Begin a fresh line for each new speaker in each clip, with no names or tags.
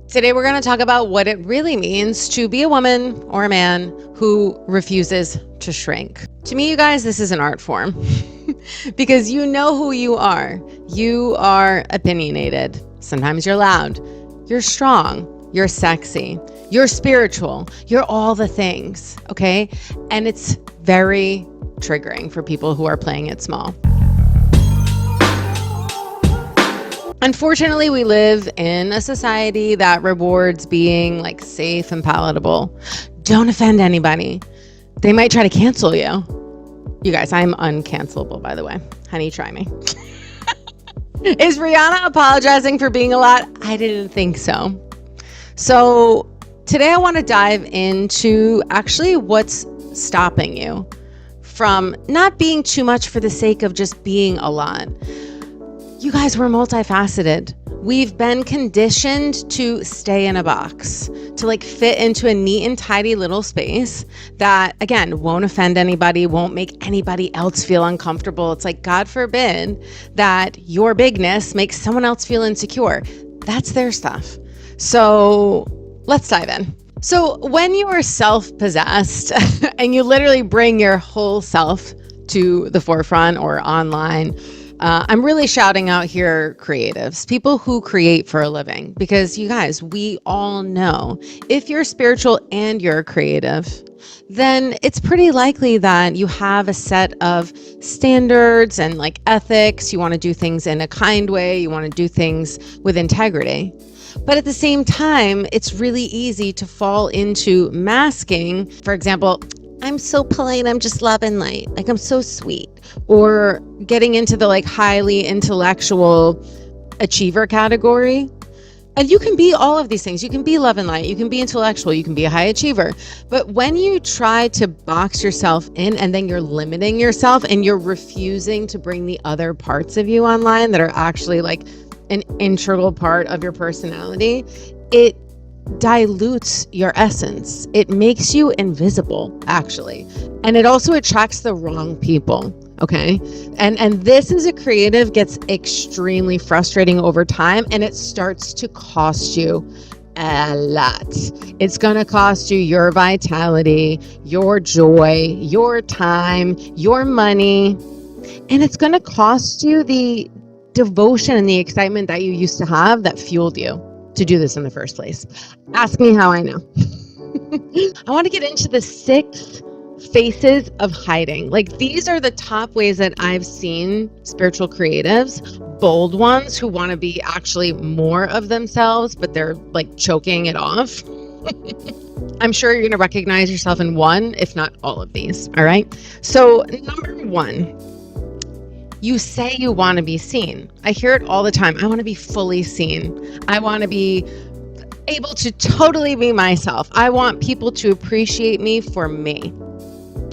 Today, we're going to talk about what it really means to be a woman or a man who refuses to shrink. To me, you guys, this is an art form because you know who you are. You are opinionated. Sometimes you're loud. You're strong. You're sexy. You're spiritual. You're all the things, okay? And it's very triggering for people who are playing it small. Unfortunately, we live in a society that rewards being like safe and palatable. Don't offend anybody. They might try to cancel you. You guys, I'm uncancelable, by the way. Honey, try me. Is Rihanna apologizing for being a lot? I didn't think so. So today I want to dive into actually what's stopping you from not being too much for the sake of just being a lot. You guys, we're multifaceted. We've been conditioned to stay in a box, to like fit into a neat and tidy little space that, again, won't offend anybody, won't make anybody else feel uncomfortable. It's like, God forbid that your bigness makes someone else feel insecure. That's their stuff. So let's dive in. So when you are self-possessed and you literally bring your whole self to the forefront or online, I'm really shouting out here creatives, people who create for a living, because you guys, we all know if you're spiritual and you're creative, then it's pretty likely that you have a set of standards and like ethics. You want to do things in a kind way. You want to do things with integrity. But at the same time, it's really easy to fall into masking. For example, I'm so polite, I'm just love and light. Like, I'm so sweet. Or getting into the like highly intellectual achiever category. And you can be all of these things. You can be love and light. You can be intellectual. You can be a high achiever. But when you try to box yourself in and then you're limiting yourself and you're refusing to bring the other parts of you online that are actually like an integral part of your personality, it dilutes your essence. It makes you invisible, actually. And it also attracts the wrong people, okay? And this as a creative gets extremely frustrating over time, and it starts to cost you a lot. It's gonna cost you your vitality, your joy, your time, your money, and it's gonna cost you the devotion and the excitement that you used to have that fueled you to do this in the first place. Ask me how I know. I want to get into the 6 faces of hiding. Like, these are the top ways that I've seen spiritual creatives, bold ones who want to be actually more of themselves, but they're like choking it off. I'm sure you're going to recognize yourself in one, if not all of these. All right. So number 1, you say you want to be seen. I hear it all the time. I want to be fully seen. I want to be able to totally be myself. I want people to appreciate me for me.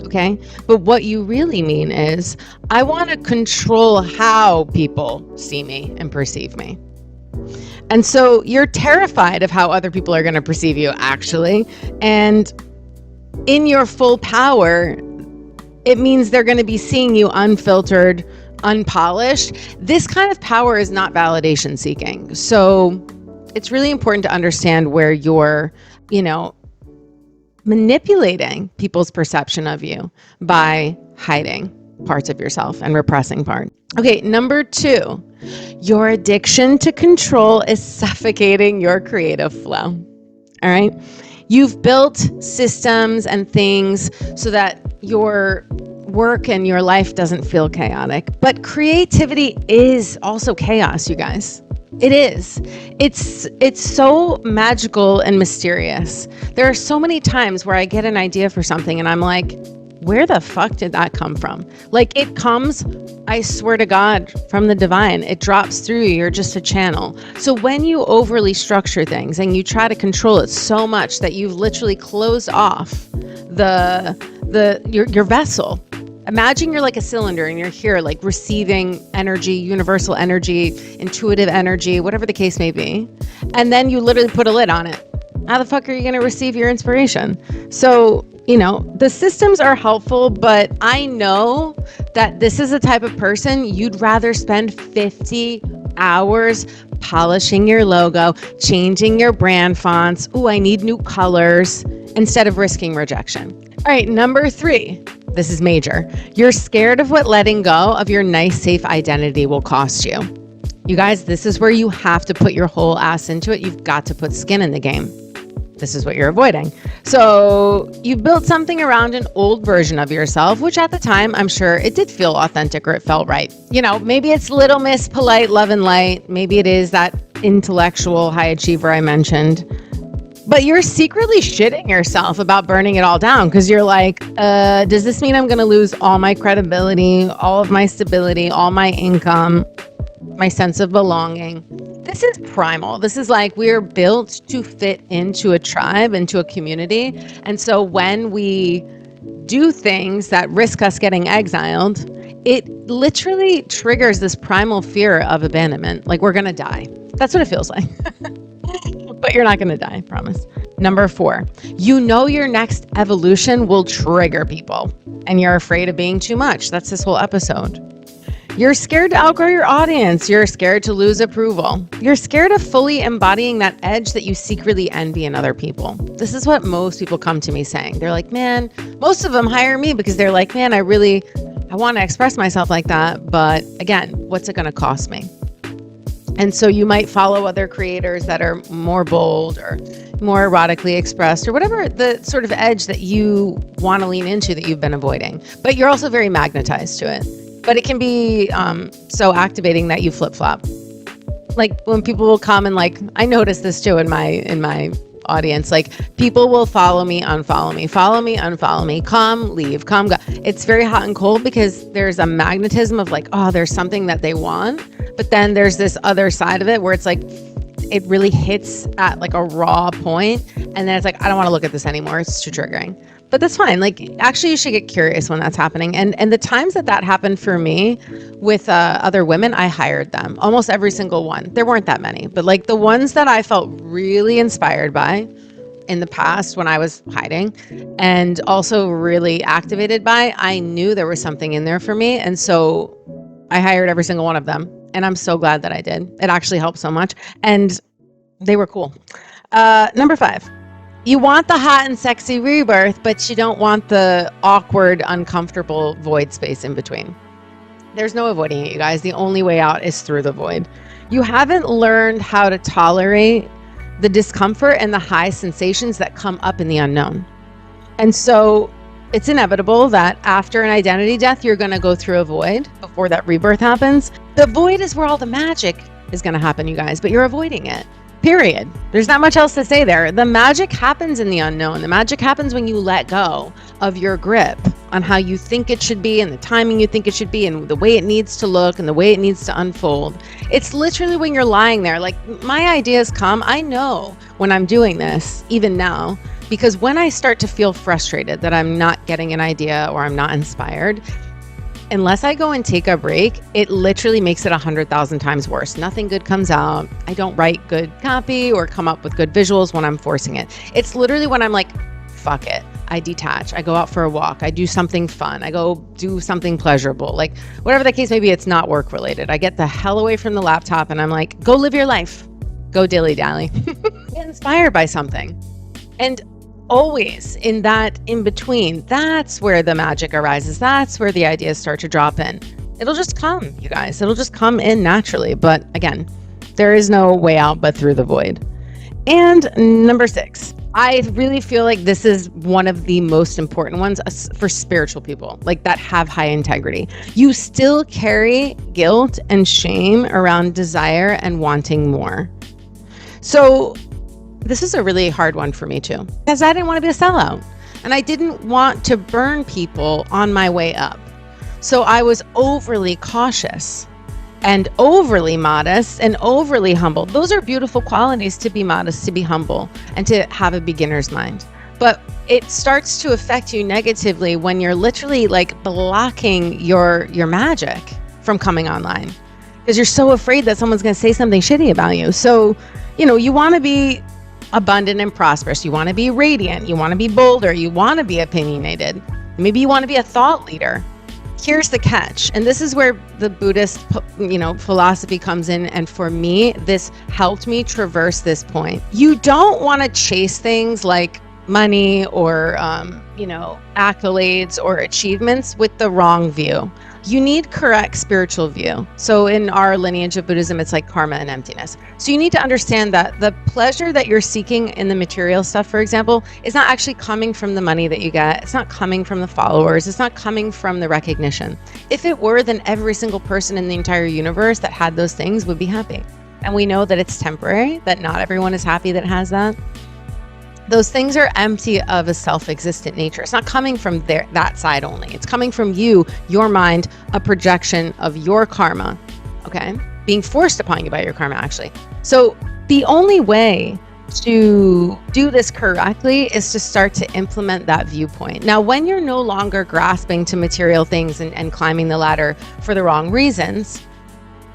Okay? But what you really mean is, I want to control how people see me and perceive me. And so you're terrified of how other people are going to perceive you, actually. And in your full power, it means they're going to be seeing you unfiltered, unpolished. This kind of power is not validation seeking. So it's really important to understand where you're, manipulating people's perception of you by hiding parts of yourself and repressing parts. Okay, number 2, your addiction to control is suffocating your creative flow. All right. You've built systems and things so that your work and your life doesn't feel chaotic. But creativity is also chaos, you guys. It is. It's so magical and mysterious. There are so many times where I get an idea for something and I'm like, where the fuck did that come from? Like, it comes, I swear to God, from the divine. It drops through you. You're just a channel. So when you overly structure things and you try to control it so much that you've literally closed off your vessel. Imagine you're like a cylinder and you're here like receiving energy, universal energy, intuitive energy, whatever the case may be. And then you literally put a lid on it. How the fuck are you going to receive your inspiration? So, the systems are helpful, but I know that this is the type of person you'd rather spend 50 hours polishing your logo, changing your brand fonts. Ooh, I need new colors, instead of risking rejection. All right, number 3. This is major. You're scared of what letting go of your nice, safe identity will cost you. You guys, this is where you have to put your whole ass into it. You've got to put skin in the game. This is what you're avoiding. So you built something around an old version of yourself, which at the time, I'm sure it did feel authentic or it felt right. You know, maybe it's Little Miss Polite, Love and Light. Maybe it is that intellectual high achiever I mentioned. But you're secretly shitting yourself about burning it all down because you're like, does this mean I'm going to lose all my credibility, all of my stability, all my income, my sense of belonging? This is primal. This is like we're built to fit into a tribe, into a community. And so when we do things that risk us getting exiled, it literally triggers this primal fear of abandonment. Like we're going to die. That's what it feels like. But you're not going to die, I promise. Number 4, you know your next evolution will trigger people and you're afraid of being too much. That's this whole episode. You're scared to outgrow your audience. You're scared to lose approval. You're scared of fully embodying that edge that you secretly envy in other people. This is what most people come to me saying. They're like, man, most of them hire me because they're like, man, I want to express myself like that. But again, what's it going to cost me? And so you might follow other creators that are more bold or more erotically expressed or whatever the sort of edge that you want to lean into that you've been avoiding. But you're also very magnetized to it. But it can be so activating that you flip-flop. Like when people will come and like, I notice this too in my audience, like people will follow me, unfollow me, follow me, unfollow me, come, leave, come, go. It's very hot and cold because there's a magnetism of like, oh, there's something that they want. But then there's this other side of it where it's like, it really hits at like a raw point. And then it's like, I don't want to look at this anymore. It's too triggering. But that's fine. Like, actually, you should get curious when that's happening. And the times that happened for me with other women, I hired them. Almost every single one. There weren't that many. But like the ones that I felt really inspired by in the past when I was hiding and also really activated by, I knew there was something in there for me. And so I hired every single one of them. And I'm so glad that I did. It actually helped so much. And they were cool. Number 5. You want the hot and sexy rebirth, but you don't want the awkward, uncomfortable void space in between. There's no avoiding it, you guys. The only way out is through the void. You haven't learned how to tolerate the discomfort and the high sensations that come up in the unknown. And so it's inevitable that after an identity death, you're going to go through a void before that rebirth happens. The void is where all the magic is going to happen, you guys, but you're avoiding it. Period. There's not much else to say there. The magic happens in the unknown. The magic happens when you let go of your grip on how you think it should be and the timing you think it should be and the way it needs to look and the way it needs to unfold. It's literally when you're lying there, like my ideas come, I know when I'm doing this, even now, because when I start to feel frustrated that I'm not getting an idea or I'm not inspired, unless I go and take a break, it literally makes it 100,000 times worse. Nothing good comes out. I don't write good copy or come up with good visuals when I'm forcing it. It's literally when I'm like, fuck it. I detach. I go out for a walk. I do something fun. I go do something pleasurable. Like whatever the case may be, it's not work related. I get the hell away from the laptop and I'm like, go live your life. Go dilly-dally. Get inspired by something. And always in that in between, that's where the magic arises. That's where the ideas start to drop in. It'll just come, you guys. It'll just come in naturally. But again, there is no way out but through the void. And number 6, I really feel like this is one of the most important ones for spiritual people, like that have high integrity. You still carry guilt and shame around desire and wanting more. So this is a really hard one for me too, because I didn't want to be a sellout and I didn't want to burn people on my way up. So I was overly cautious and overly modest and overly humble. Those are beautiful qualities, to be modest, to be humble, and to have a beginner's mind. But it starts to affect you negatively when you're literally like blocking your magic from coming online because you're so afraid that someone's going to say something shitty about you. So, you want to be abundant and prosperous. You want to be radiant. You want to be bolder. You want to be opinionated. Maybe you want to be a thought leader. Here's the catch, and this is where the Buddhist, philosophy comes in, and for me, this helped me traverse this point. You don't want to chase things like money or, accolades or achievements with the wrong view. You need correct spiritual view. So in our lineage of Buddhism, it's like karma and emptiness. So you need to understand that the pleasure that you're seeking in the material stuff, for example, is not actually coming from the money that you get. It's not coming from the followers. It's not coming from the recognition. If it were, then every single person in the entire universe that had those things would be happy. And we know that it's temporary, that not everyone is happy that has that. Those things are empty of a self-existent nature. It's not coming from that side only. It's coming from you, your mind, a projection of your karma, okay? Being forced upon you by your karma, actually. So the only way to do this correctly is to start to implement that viewpoint. Now, when you're no longer grasping to material things and climbing the ladder for the wrong reasons,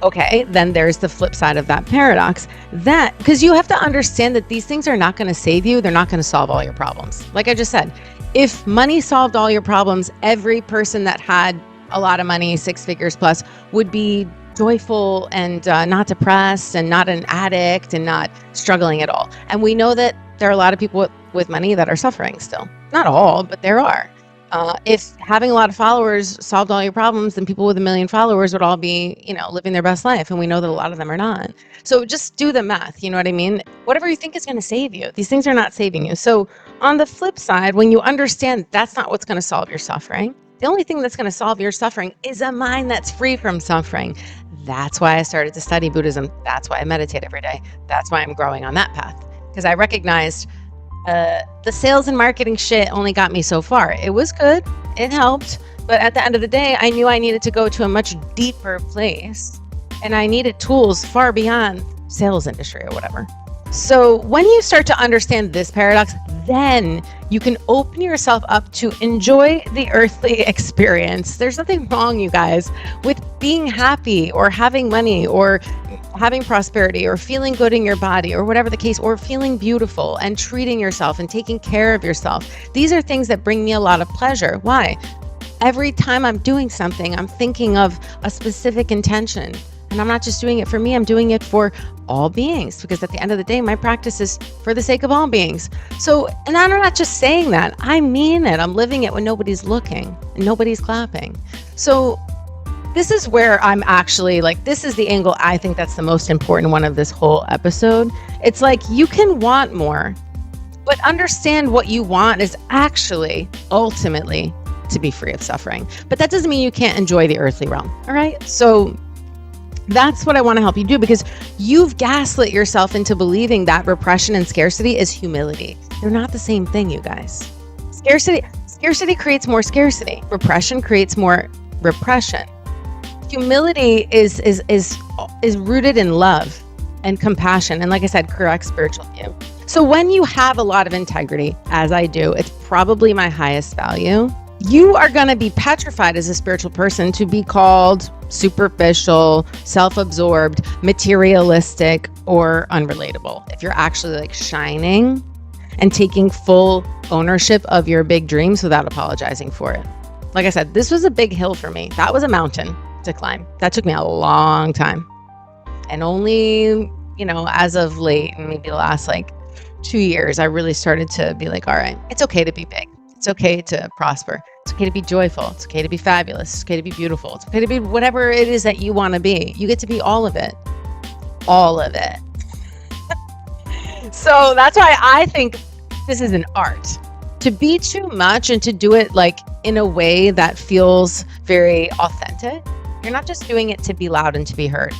okay, then there's the flip side of that paradox. That, because you have to understand that these things are not going to save you. They're not going to solve all your problems. Like I just said, if money solved all your problems, every person that had a lot of money, 6 figures plus, would be joyful and not depressed and not an addict and not struggling at all. And we know that there are a lot of people with money that are suffering still. Not all, but there are. If having a lot of followers solved all your problems, then people with 1 million followers would all be, living their best life. And we know that a lot of them are not. So just do the math. You know what I mean? Whatever you think is going to save you, these things are not saving you. So on the flip side, when you understand that's not what's going to solve your suffering, the only thing that's going to solve your suffering is a mind that's free from suffering. That's why I started to study Buddhism. That's why I meditate every day. That's why I'm growing on that path. Because I recognized the sales and marketing shit only got me so far. It was good, it helped, but at the end of the day, I knew I needed to go to a much deeper place, and I needed tools far beyond sales industry or whatever. So when you start to understand this paradox, then you can open yourself up to enjoy the earthly experience. There's nothing wrong, you guys, with being happy or having money or having prosperity or feeling good in your body or whatever the case, or feeling beautiful and treating yourself and taking care of yourself. These are things that bring me a lot of pleasure. Why? Every time I'm doing something, I'm thinking of a specific intention. And I'm not just doing it for me, I'm doing it for all beings, because at the end of the day, my practice is for the sake of all beings. So, and I'm not just saying that, I mean it. I'm living it when nobody's looking and nobody's clapping. So this is where I'm actually this is the angle I think that's the most important one of this whole episode. It's like, you can want more, but understand what you want is actually ultimately to be free of suffering. But that doesn't mean you can't enjoy the earthly realm. All right. So that's what I want to help you do, because you've gaslit yourself into believing that repression and scarcity is humility. They're not the same thing, you guys. Scarcity creates more scarcity. Repression creates more repression. Humility is rooted in love and compassion, and like I said, correct spiritual view. So when you have a lot of integrity, as I do, it's probably my highest value. You are going to be petrified as a spiritual person to be called superficial, self-absorbed, materialistic, or unrelatable. If you're actually shining and taking full ownership of your big dreams without apologizing for it. Like I said, this was a big hill for me. That was a mountain to climb. That took me a long time. And only, as of late, maybe the last 2 years, I really started to be like, all right, it's okay to be big. It's okay to prosper. It's okay to be joyful. It's okay to be fabulous. It's okay to be beautiful. It's okay to be whatever it is that you want to be. You get to be all of it. All of it. So that's why I think this is an art. To be too much and to do it in a way that feels very authentic. You're not just doing it to be loud and to be heard.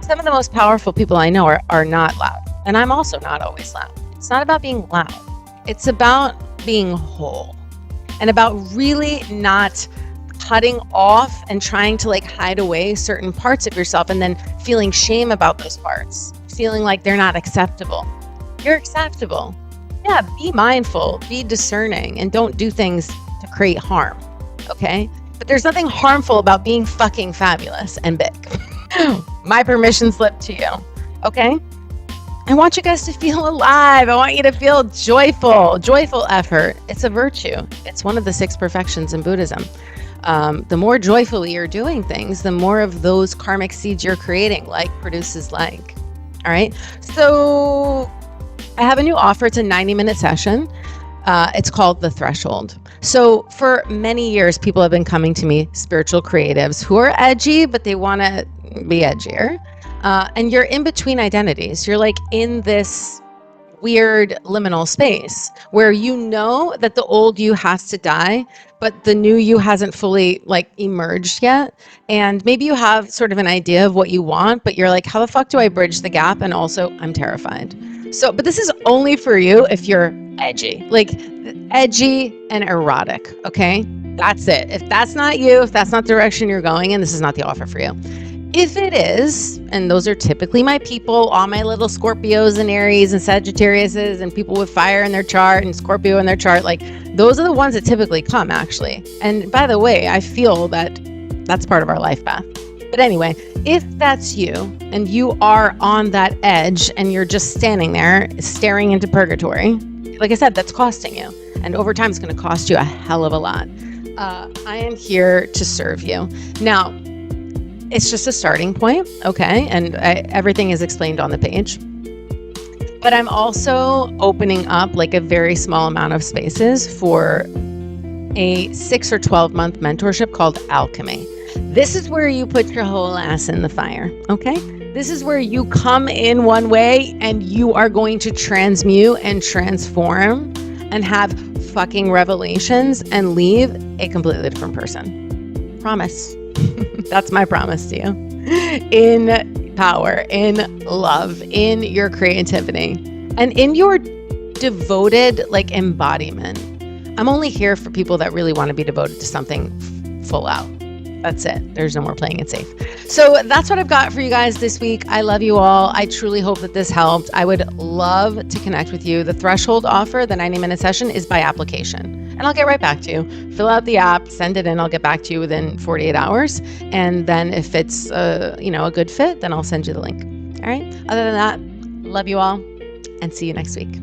Some of the most powerful people I know are not loud. And I'm also not always loud. It's not about being loud. It's about being whole. And about really not cutting off and trying to hide away certain parts of yourself and then feeling shame about those parts, feeling like they're not acceptable. You're acceptable. Yeah, be mindful, be discerning, and don't do things to create harm, okay? But there's nothing harmful about being fucking fabulous and big. My permission slip to you, okay? I want you guys to feel alive. I want you to feel joyful effort. It's a virtue. It's one of the 6 perfections in Buddhism. The more joyfully you're doing things, the more of those karmic seeds you're creating. Like produces like. All right. So I have a new offer. It's a 90-minute session. It's called The Threshold. So for many years, people have been coming to me, spiritual creatives who are edgy, but they want to be edgier. And you're in between identities. You're like in this weird liminal space where you know that the old you has to die, but the new you hasn't fully like emerged yet. And maybe you have sort of an idea of what you want, but you're like, how the fuck do I bridge the gap? And also I'm terrified. So, but this is only for you if you're edgy, like edgy and erotic. Okay. That's it. If that's not you, if that's not the direction you're going in, this is not the offer for you. If it is, and those are typically my people, all my little Scorpios and Aries and Sagittariuses and people with fire in their chart and Scorpio in their chart, like those are the ones that typically come actually. And by the way, I feel that that's part of our life path. But anyway, if that's you and you are on that edge and you're just standing there staring into purgatory, like I said, that's costing you. And over time, it's going to cost you a hell of a lot. I am here to serve you. Now, it's just a starting point, okay? And everything is explained on the page. But I'm also opening up like a very small amount of spaces for a 6 or 12-month mentorship called Alchemy. This is where you put your whole ass in the fire, okay? This is where you come in one way and you are going to transmute and transform and have fucking revelations and leave a completely different person. Promise. That's my promise to you. In power, in love, in your creativity, and in your devoted like embodiment. I'm only here for people that really want to be devoted to something full out. That's it. There's no more playing it safe. So that's what I've got for you guys this week. I love you all. I truly hope that this helped. I would love to connect with you. The Threshold offer, the 90-minute session, is by application. And I'll get right back to you. Fill out the app, send it in. I'll get back to you within 48 hours. And then if it's a good fit, then I'll send you the link. All right. Other than that, love you all and see you next week.